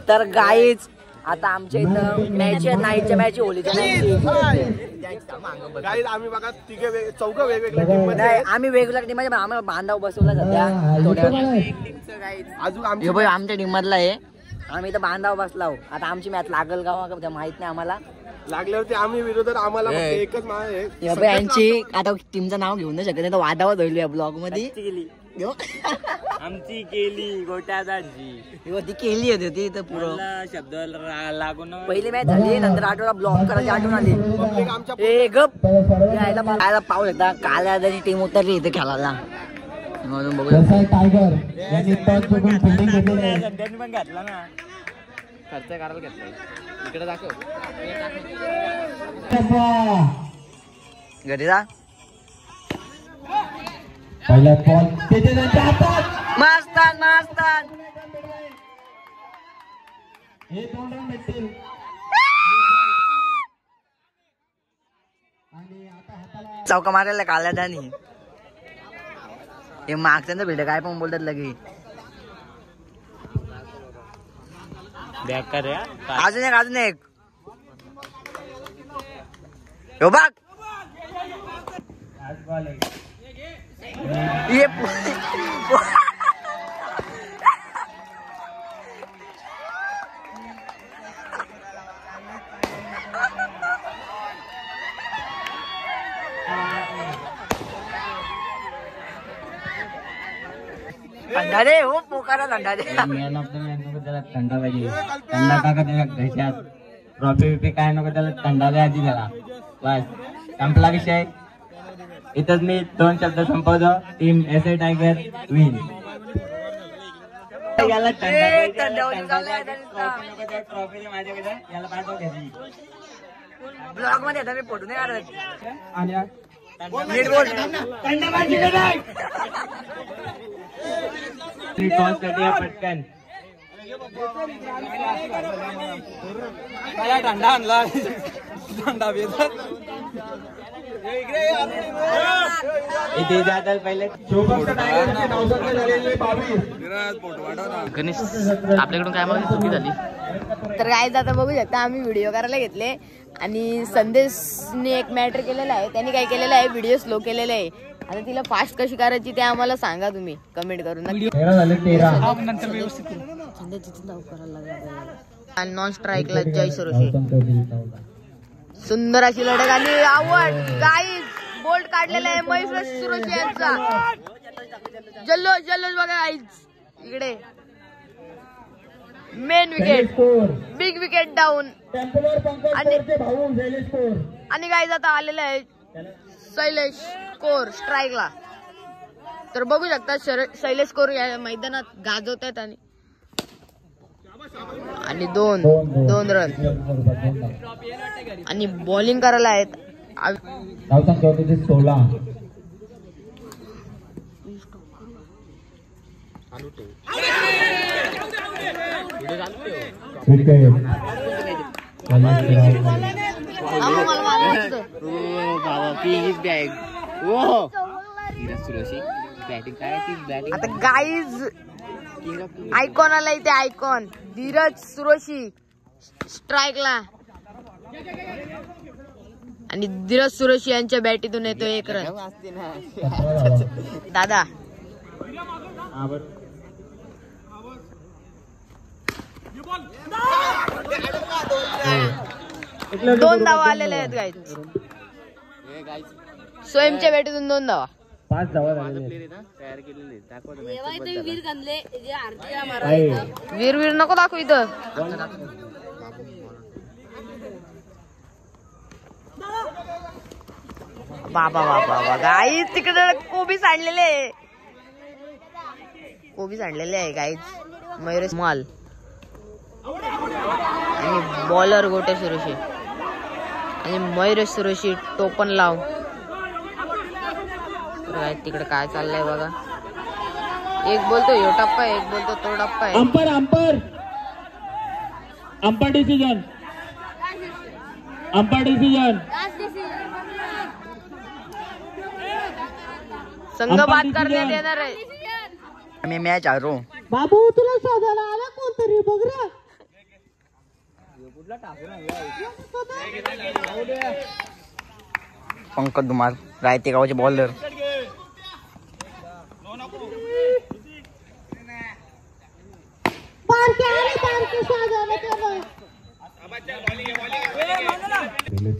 तर गाईच आता आमच्या इथं मॅच नाईटच्या मॅच होलीच्या गाईज आम्ही बघा तिघे चौघं वेगवेगळ्या टीम मध्ये आम्ही वेगवेगळ्या टीम मध्ये आम्हाला बांधाव बसवला सध्या थोड्या अजून आमच्या टीम मधला आहे. आम्ही तर बांधाव बसलाव. आता आमची मॅच लागल का माहित नाही आम्हाला. लागल्यावरती आम्ही विरोधात आम्हाला एकच यांची आता टीमचं नाव घेऊन नाही शकत नाही तर वादावर धरली या ब्लॉग मध्ये आमची केली गोट्या झाडची ती केली होती ती तर पुरं शब्द लागून पहिली मॅच झाली नंतर आठवडा ब्लॉक करायची आठवण आली. गप यायला पाहू शकता काल्या टीम उतरली इथे खेळायला म्हणून बघू टायगर यांनी टॉस बघून फिल्डिंग घेतली पण घातला ना खर्च करायला घेतलाय इकडे दाखव घरी जा पहिला बॉल त्याच्या त्यांच्या हातात मास्तान मास्तान हे 2 रन भेटतील आणि आता हाताला चौका मारायला काल्या त्यानी हे मागच्यांचं भेट काय पण बोलतात लगे बेकार अजून एक हो बघ ये थंडा रे हो पोकारा थंडा रे मॅन ऑफ द मॅच नको त्याला थंडा पाहिजे थंडा टाका त्याला घशात ट्रॉफी बिफी काय नको त्याला थंडा द्या आधी त्याला बस संपला विषय. इथंच मी 2 शब्द संपवतो. Team SA tiger win. याला ट्रॉफी माझ्याकडे याला पाठव घ्यायची ब्लॉग मध्ये आता मी फोटो नाही काढत आणि पटकन थंडा आणला थंडा इथे जातात पहिले आपल्याकडून काय मला चुकी झाली. तर काय आता बघू शकता आम्ही व्हिडिओ करायला घेतले आणि संदेशने एक मॅटर केलेला आहे. त्यांनी काय केलेलं आहे व्हिडिओ स्लो केलेला आहे. आता तिला फास्ट कशी करायची ते आम्हाला सांगा तुम्ही कमेंट करून. नॉन स्ट्राईकला जय सुरोशी सुंदर अशी लढत आणि आवड गाईज बोल्ट काढलेला आहे महेश सुरोशी यांचा. जल्लोष जल्लोष बघा गाईज इकडे main wicket big wicket down आणि गाईज आता आलेला आहे शैलेश कोर स्ट्राईकला. तर बघू शकता शैलेश कोर या मैदानात गाजवत आहेत आणि 2 रन आणि बॉलिंग करायला आहेत 16 आता गाईज आयकॉन आला इथे आयकॉन धीरज सुरोशी स्ट्राईकला आणि धीरज सुरोशी यांच्या बॅटीतून येतो 1 रन. दादा 2 धावा आलेल्या आहेत गाईज. स्वयंच्या बॅटीतून 2 धावा 5 धावा झाले. वीर नको दाखव इथं. बाबा बाबा गाईज तिकडे कोबीज आणलेले आहे गाईज मयुरेश माल आणि बॉलर गोटे सुरोशी आणि मयुरेश सुरोशी टोपन लाव. तिकडे काय चाललंय बघा. एक बोलतो यो टप्पा आहे एक बोलतो तो टप्पा आहे. अंपायर डिसिजन संघ बाद करण्यात येणार आहे. मैं मैच हारो बाबू तुला शोधायला आला कोणतरी बघ रे. पंकज धुमाल रायते गावाचे बॉलर.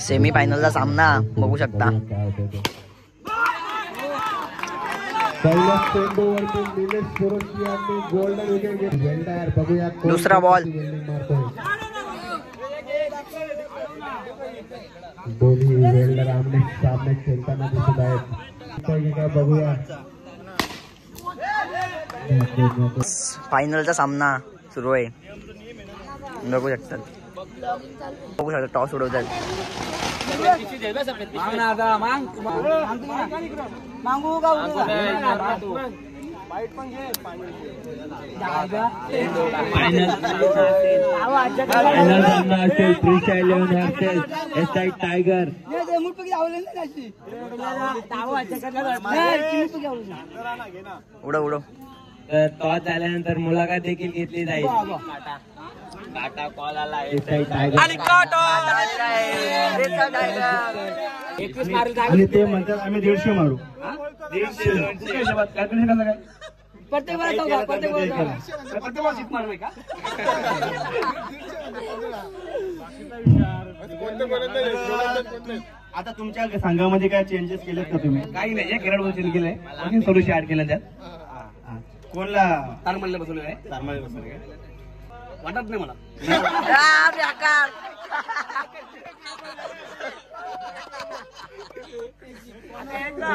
सेमी फायनलचा सामना बघू शकता. दुसरा बॉल. दोन्ही वेल्डर आमने सामने खेळताना दिसत आहेत. बघूया फायनलचा सामना सुरू आहे. बघू शकतात. टॉस उडवतात. टायगर उडव उडव. टॉस झाल्यानंतर मुलाखत देखील घेतली जाईल. टाटा कॉल आला. आणि ते म्हणतात आम्ही 150 मारू. आता तुमच्या संघामध्ये काय चेंजेस केलेत का तुम्ही? काही नाही. एक खेळाडू चेंज केलंय. आणखी सोल्युशन ऍड केलं त्यात. कोणला तारमल्ले बसवलं काय तारमाळे बसवले काय वाटत नाही मला.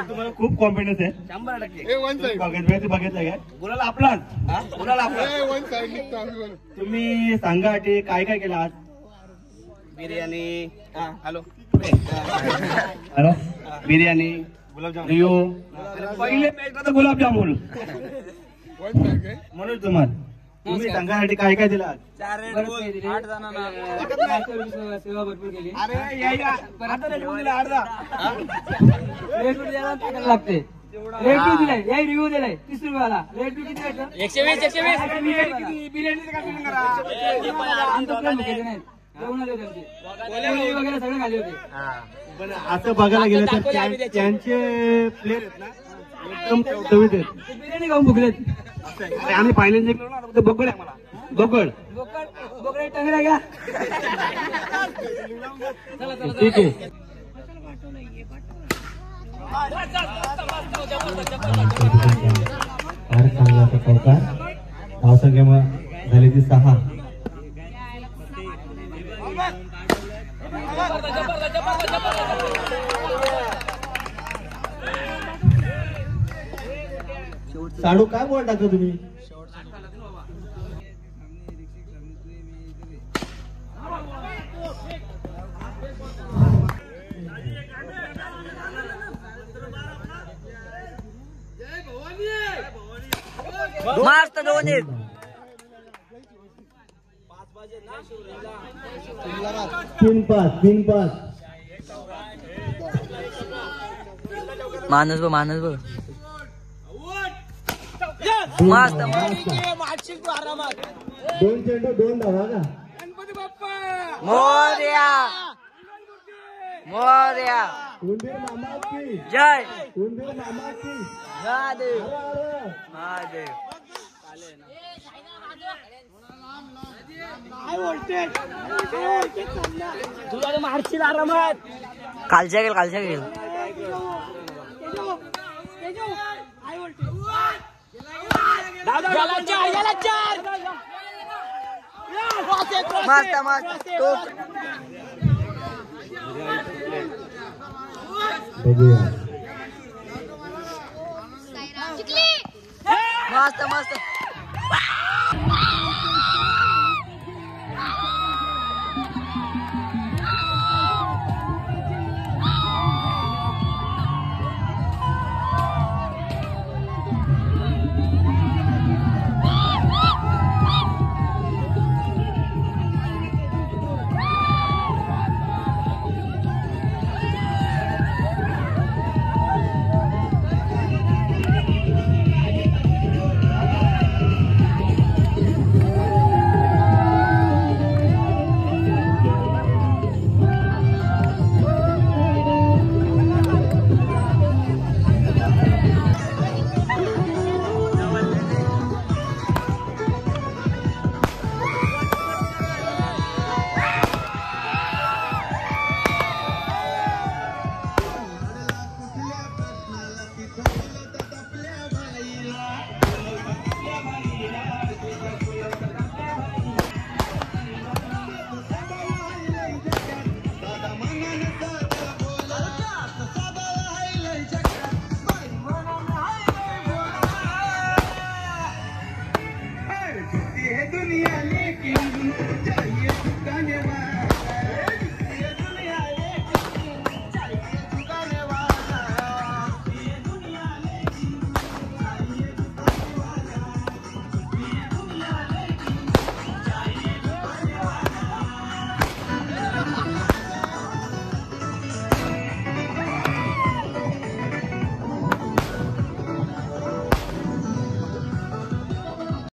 तुम्हाला खूप कॉन्फिडन्स आहे. 100% बघितलं काय गुलाला आपलाच. गुलाला आपला. तुम्ही सांगासाठी काय काय केलं आज? Biryani. Hello. Hello biryani Rio पहिले मॅच तर गुलाबजामुन. म्हणून तुम्हाला तुम्ही संघासाठी काय काय दिलं आज? 8 जणांना सेवा भरपूर केली. लागते. रेट दिलाय. या रिव्ह्यू दिलाय 30 रुपयाला. रेट किती द्यायचं? 120. वगैरे सगळे खाली होते. पण असं बघायला गेलं तर त्यांचे प्लेयर आहेत ना एकदम टवटवीत आहेत. बिर्याणी खाऊन भुकलेत. अरे आम्ही फायनल जिंकलो ना. फक्त बगड आहे मला. बगड बोकडे टंगड्या घ्या. ठीक आहे. धावसंख्या झाली ती 6. साडू काय बॉल टाकतो तुम्ही? मस्त दोन्ही. 3-5 माणूस बघ. मस्त. 2 चेंडू 2 धावा का? मोरया. उंदीर मामा की जय. उंदीर मामा की महादेव. अरे तुला मारशील आरामात. कालच्या गेल. मस्त. बघूया मस्त.